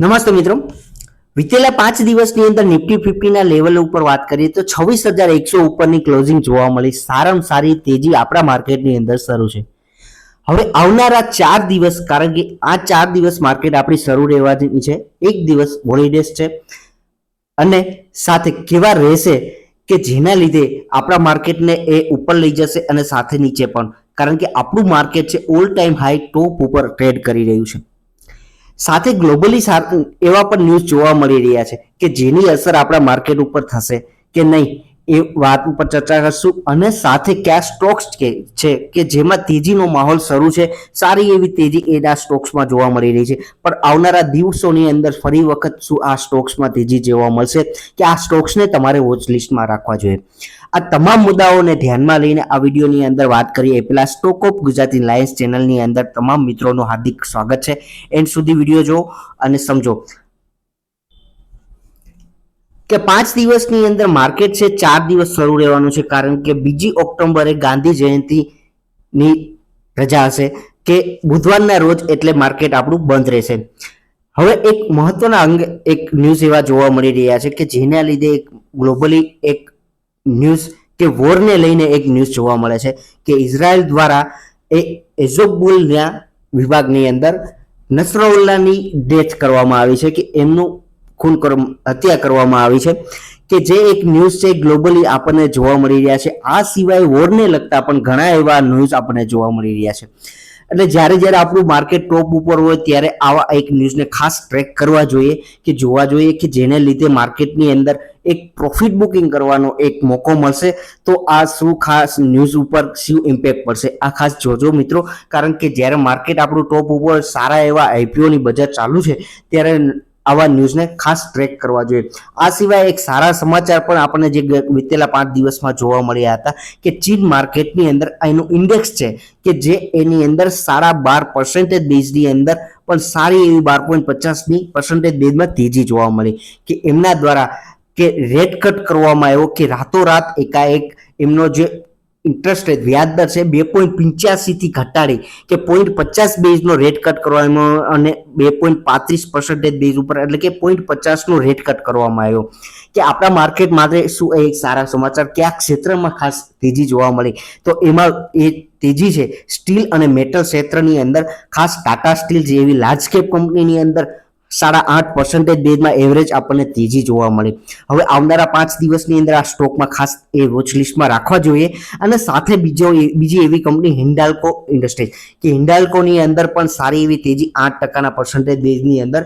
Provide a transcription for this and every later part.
નમસ્તે મિત્રો, વિતેલા 5 દિવસની અંદર નિફ્ટી 50 ના લેવલ ઉપર વાત કરીએ તો 26,100 ઉપરની ક્લોઝિંગ જોવા મળી. સારામાં સારી તેજી આપણા માર્કેટની અંદર શરૂ છે. હવે આવનારા 4 દિવસ, કારણ કે આ 4 દિવસ માર્કેટ આપણી શરૂ રહેવાની છે, એક દિવસ હોલિડેઝ છે અને સાથે કેવા રહેશે કે જેના લીધે આપણા માર્કેટને એ ઉપર લઈ જશે અને સાથે નીચે પણ, કારણ કે આપણું માર્કેટ છે ઓલ ટાઈમ હાઈ ટોપ ઉપર ટ્રેડ કરી રહ્યું છે. સાથે ગ્લોબલી એવા પણ ન્યૂઝ જોવા મળી રહ્યા છે કે જેની અસર આપણા માર્કેટ ઉપર થશે કે નહીં એ વાત ઉપર ચર્ચા કરશું. અને સાથે કયા સ્ટોક્સ છે કે જેમાં તેજીનો માહોલ શરૂ છે, સારી એવી તેજી એના સ્ટોક્સમાં જોવા મળી રહી છે, પણ આવનારા દિવસોની અંદર ફરી વખત શું આ સ્ટોક્સમાં તેજી જોવા મળશે કે આ સ્ટોક્સને તમારે વોચ લિસ્ટમાં રાખવા જોઈએ. આ તમામ મુદ્દાઓને ધ્યાનમાં લઈને આ વિડીયોની અંદર વાત કરીએ એ પહેલા સ્ટોક ઓફ ગુજરાતી લાયન્સ ચેનલની અંદર તમામ મિત્રોનું હાર્દિક સ્વાગત છે. એન્ડ સુધી વિડીયો જો અને સમજો કે 5 દિવસની અંદર માર્કેટ છે 4 દિવસ શરૂ રહેવાનું છે, કારણ કે 2 ઓક્ટોબરે ગાંધી જયંતિની રજા હશે કે બુધવારના રોજ, એટલે માર્કેટ આપણું બંધ રહેશે. હવે એક મહત્વના અંગે એક ન્યૂઝ એવા જોવા મળી રહ્યા છે કે જેના લીધે ગ્લોબલી એક ન્યૂઝ કે વોરને લઈને એક ન્યૂઝ જોવા મળે છે કે ઇઝરાયલ દ્વારા એઝોબુલના વિભાગની અંદર નસરઉલ્લાની ડેથ કરવામાં આવી છે, કે એમનું હત્યા કરવામાં આવી છે, કે જે એક ન્યૂઝ છે ગ્લોબલી આપણને જોવા મળી રહ્યા છે. આ સિવાય વોરને લગતા પણ ઘણા એવા ન્યૂઝ આપણને જોવા મળી રહ્યા છે. એટલે જ્યારે આપણું માર્કેટ ટોપ ઉપર હોય ત્યારે આવા એક ન્યૂઝને ખાસ ટ્રેક કરવા જોઈએ કે જોવા જોઈએ કે જેને લીધે માર્કેટની અંદર એક પ્રોફિટ બુકિંગ કરવાનો એક મોકો મળશે. તો આ શું ખાસ ન્યૂઝ ઉપર શું ઇમ્પેક્ટ પડશે આ ખાસ જોજો મિત્રો, કારણ કે જ્યારે માર્કેટ આપણું ટોપ ઉપર સારા એવા આઈપીઓની બજાર ચાલુ છે ત્યારે આવા ન્યૂઝને ખાસ ટ્રેક કરવા જોઈએ. આ સિવાય એક સારા સમાચાર પણ આપણને જે વિતેલા 5 દિવસમાં જોવા મળ્યા હતા કે ચીન માર્કેટની અંદર એનું ઇન્ડેક્સ છે કે જે એની અંદર 12.5% બેઝની અંદર પણ સારી એવી 12.50% બેઝમાં તેજી જોવા મળી, કે એમના દ્વારા કે રેટ કટ કરવામાં આવ્યો, કે રાતોરાત એકાએક એમનો જે ઇન્ટરેસ્ટ રેટ વ્યાજ દર છે 2.85 થી ઘટાડી કે 0.50 બેઝનો રેટ કટ કરવામાં અને 2.35% બેઝ ઉપર, એટલે કે 0.50 નો રેટ કટ કરવામાં આવ્યો. કે આપણા માર્કેટ માટે શું એક સારા સમાચાર કે આ ક્ષેત્રમાં ખાસ તેજી જોવા મળી. તો એમાં એ તેજી છે સ્ટીલ અને મેટલ ક્ષેત્રની અંદર, ખાસ ટાટા સ્ટીલ જેવી લાર્જ કેપ કંપનીની અંદર 8.5% બેઝમાં એવરેજ આપણને તેજી જોવા મળી. હવે આવનારા 5 દિવસની અંદર આ સ્ટોકમાં ખાસ એ વોચ લિસ્ટમાં રાખવા જોઈએ. અને સાથે બીજી એવી કંપની હિન્ડાલ્કો ઇન્ડસ્ટ્રીઝ, કે હિન્ડાલ્કોની અંદર પણ સારી એવી તેજી 8% બેઝની અંદર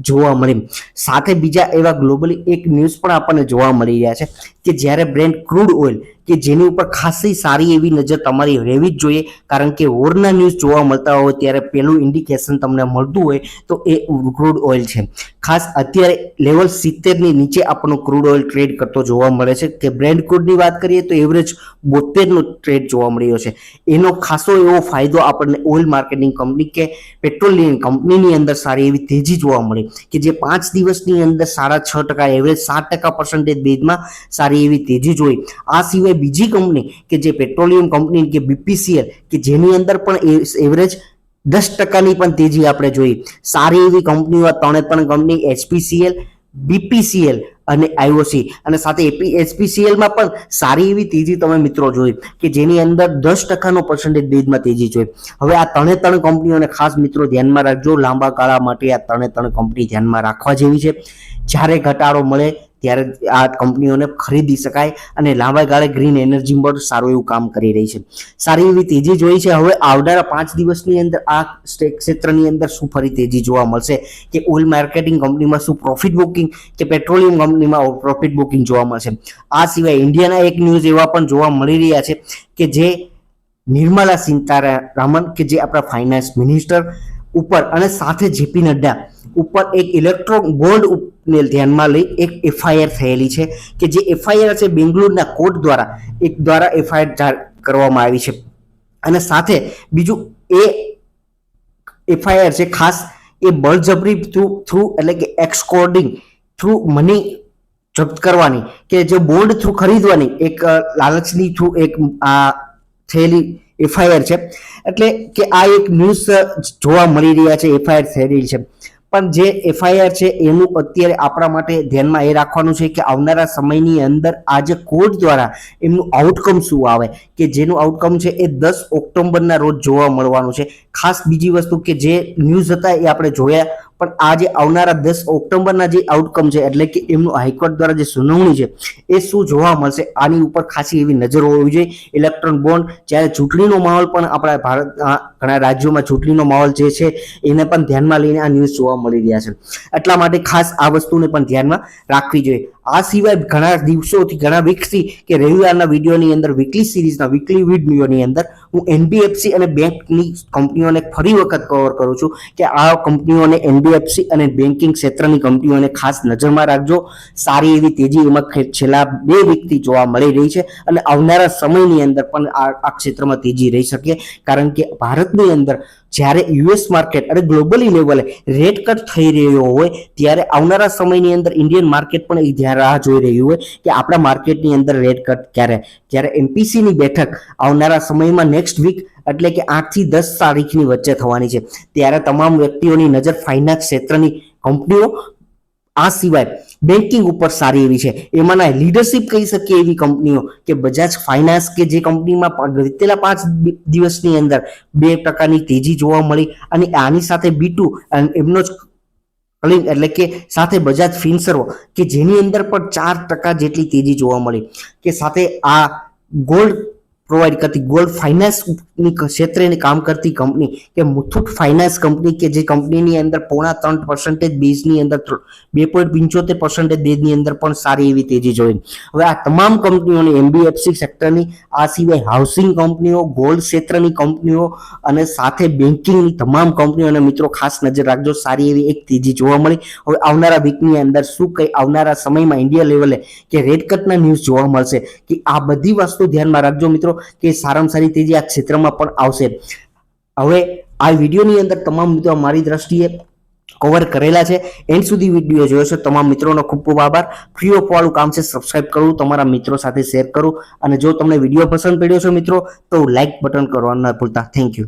જોવા મળી. સાથે બીજા એવા ગ્લોબલી એક ન્યૂઝ પણ આપણને જોવા મળી રહ્યા છે કે જ્યારે બ્રેન્ટ ક્રૂડ ઓઇલ કે જેની ઉપર ખાસી સારી એવી નજર તમારી રહેવી જ જોઈએ, કારણ કે વોરના ન્યૂઝ જોવા મળતા હોય ત્યારે પહેલું ઇન્ડિકેશન તમને મળતું હોય તો એ ક્રૂડ ઓઇલ છે. ખાસ અત્યારે લેવલ 70 ની નીચે આપણો ક્રૂડ ઓઇલ ટ્રેડ કરતો જોવા મળે છે, કે બ્રેન્ટ ક્રૂડની વાત કરીએ તો એવરેજ 72 નો ટ્રેડ જોવા મળ્યો છે. એનો ખાસો એવો ફાયદો આપણને ઓઇલ માર્કેટિંગ કંપની કે પેટ્રોલિયમ કંપનીની અંદર સારી એવી તેજી જોવા મળી, કે જે 5 દિવસની અંદર 6.5% એવરેજ 7% બેઝમાં સારી એવી તેજી જોઈ. આ સિવાય બીજી કંપની કે જે પેટ્રોલિયમ કંપની કે બીપીસીએલ, કે જેની અંદર પણ એવરેજ 10%ની પણ તેજી આપણે જોઈ. સારી એવી કંપનીઓ 3 કંપની એચપીસીએલ, બીપીસીએલ અને આઈઓસી, અને સાથે એચપીસીએલમાં પણ સારી એવી તેજી તમે મિત્રો જોઈ, કે જેની અંદર 10%નો પર્સન્ટેજ બેઝમાં તેજી જોઈ. હવે આ 3 કંપનીઓને ખાસ મિત્રો ધ્યાનમાં રાખજો. લાંબા ગાળા માટે આ 3 કંપની ધ્યાનમાં રાખવા જેવી છે. જ્યારે ઘટાડો મળે ત્યારે આ કંપનીઓને ખરીદી શકાય, અને લાંબા ગાળે ગ્રીન એનર્જી પર સારું એવું કામ કરી રહી છે. સારી એવી તેજી જોઈ છે. હવે આવનારા 5 દિવસની અંદર આ ક્ષેત્રની અંદર શું ફરી તેજી જોવા મળશે, કે ઓઇલ માર્કેટિંગ કંપનીમાં શું પ્રોફિટ બુકિંગ, કે પેટ્રોલિયમ કંપનીમાં પ્રોફિટ બુકિંગ જોવા મળશે. આ સિવાય ઇન્ડિયાના એક ન્યૂઝ એવા પણ જોવા મળી રહ્યા છે કે જે નિર્મલા સીતારામન, કે જે આપણા ફાઇનાન્સ મિનિસ્ટર ઉપર અને સાથે જેપી નડ્ડા ઉપર એક ઇલેક્ટ્રો બોન્ડ ને ધ્યાનમાં લઈ એક એફઆઈઆર થયેલી છે, કે જે એફઆઈઆર છે બેંગ્લોરના કોર્ટ દ્વારા એફઆઈઆર કરવામાં આવી છે. અને સાથે બીજું એ એફઆઈઆર છે ખાસ એ બળજબરી થ્રુ એટલે કે એક્સકોર્ડિંગ થ્રુ મની જપ્ત કરવાની, કે જે બોન્ડ થ્રુ ખરીદવાની એક લાલચની થ્રુ એક આ થયેલી એફઆઈઆર છે. એટલે કે આ એક ન્યૂઝ જોવા મળી રહ્યા છે, એફઆઈઆર થયેલી છે. પણ જે એફઆઈઆર છે એનું અત્યારે આપણા માટે ધ્યાનમાં એ રાખવાનું છે કે આવનારા સમયની અંદર આ જે કોર્ટ દ્વારા એમનું આઉટકમ શું આવે, કે જેનું આઉટકમ છે એ 10 ઓક્ટોબરના રોજ જોવા મળવાનું છે. ખાસ બીજી વસ્તુ કે જે ન્યૂઝ હતા એ આપણે જોયા, પણ આ જે આવનારા 10 ઓક્ટોબરના જે આઉટકમ છે એટલે કે એમનું હાઈકોર્ટ દ્વારા જે સુનાવણી છે એ શું જોવા મળશે, આની ઉપર ખાસી એવી નજર હોવી જોઈએ. ઇલેક્ટ્રોન બોન્ડ, જ્યારે ચૂંટણીનો માહોલ પણ આપણા ભારત ઘણા રાજ્યોમાં ચૂંટણીનો માહોલ જે છે એને પણ ધ્યાનમાં લઈને આ ન્યૂઝ જોવા મળી રહ્યા છે. એટલા માટે ખાસ આ વસ્તુને પણ ધ્યાનમાં રાખવી જોઈએ. આ સિવાય ઘણા દિવસોથી, ઘણા વીકથી કે રવિવારના વિડીયોની અંદર, વીકલી સિરીઝના વીકલી વિડીયોની અંદર હું એનબીએફસી અને બેંકની કંપનીઓને ફરી વખત કવર કરું છું કે આ કંપનીઓને, એનબીએફસી અને બેન્કિંગ ક્ષેત્રની કંપનીઓને ખાસ નજરમાં રાખજો. સારી એવી તેજી એમાં છેલ્લા 2 વીકથી જોવા મળી રહી છે અને આવનારા સમયની અંદર પણ આ ક્ષેત્રમાં તેજી રહી શકે, કારણ કે ભારતની અંદર જ્યારે યુએસ માર્કેટ અને ગ્લોબલી લેવલે રેટ કટ થઈ રહ્યો હોય ત્યારે આવનારા સમયની અંદર ઇન્ડિયન માર્કેટ પણ એ ધ્યાન રાહ જોઈ રહ્યું હોય કે આપણા માર્કેટની અંદર રેટ કટ ક્યારે. જ્યારે એમપીસીની બેઠક આવનારા સમયમાં નેક્સ્ટ વીક એટલે કે 8 થી 10 તારીખની વચ્ચે થવાની છે, ત્યારે તમામ વ્યક્તિઓની નજર ફાઇનાન્સ ક્ષેત્રની કંપનીઓ, આ સિવાય બેન્કિંગ ઉપર સારી એવી છે. એમાંના લીડરશિપ કહી શકીએ એવી કંપનીઓ કે બજાજ ફાઇનાન્સ, કે જે કંપનીમાં વિતેલા 5 દિવસની અંદર 2% તેજી જોવા મળી, અને આની સાથે B2 એમનો જ એટલે કે સાથે બજાજ ફિનસર્વ કે જેની અંદર પણ 4% જેટલી તેજી જોવા મળી, કે સાથે આ ગોલ્ડ પ્રોવાઈડ કરતી, ગોલ્ડ ફાઇનાન્સની ક્ષેત્રે કામ કરતી કંપની કે મુથુટ ફાઇનાન્સ કંપની, કે જે કંપનીની અંદર 0.3% બેઝની અંદર 2.75% બેઝની અંદર પણ સારી એવી તેજી જોઈ. હવે આ તમામ કંપનીઓની, એનબીએફસી સેક્ટરની, આ સિવાય હાઉસિંગ કંપનીઓ, ગોલ્ડ ક્ષેત્રની કંપનીઓ અને સાથે બેન્કિંગની તમામ કંપનીઓને મિત્રો ખાસ નજર રાખજો. સારી એવી એક તેજી જોવા મળી. હવે આવનારા વીકની અંદર શું કઈ આવનારા સમયમાં ઇન્ડિયા લેવલે કે રેટ કટના ન્યૂઝ જોવા મળશે, કે આ બધી વસ્તુ ધ્યાનમાં રાખજો મિત્રો, કે સારામાં સારી તેજી આ ક્ષેત્રમાં પણ આવશે. હવે આ વિડીયોની અંદર તમામ મિત્રો મારી દ્રષ્ટિએ કવર કરેલા છે. એન્ડ સુધી વિડીયો જોયો છે તમામ મિત્રોનો ખૂબ ખૂબ આભાર. ફ્રી ઓફ વાળું કામ છે, સબસ્ક્રાઇબ કરવું, તમારા મિત્રો સાથે શેર કરવું, અને જો તમને વિડીયો પસંદ પડ્યો છે મિત્રો તો લાઇક બટન કરવાનું ના ભૂલતા. Thank you.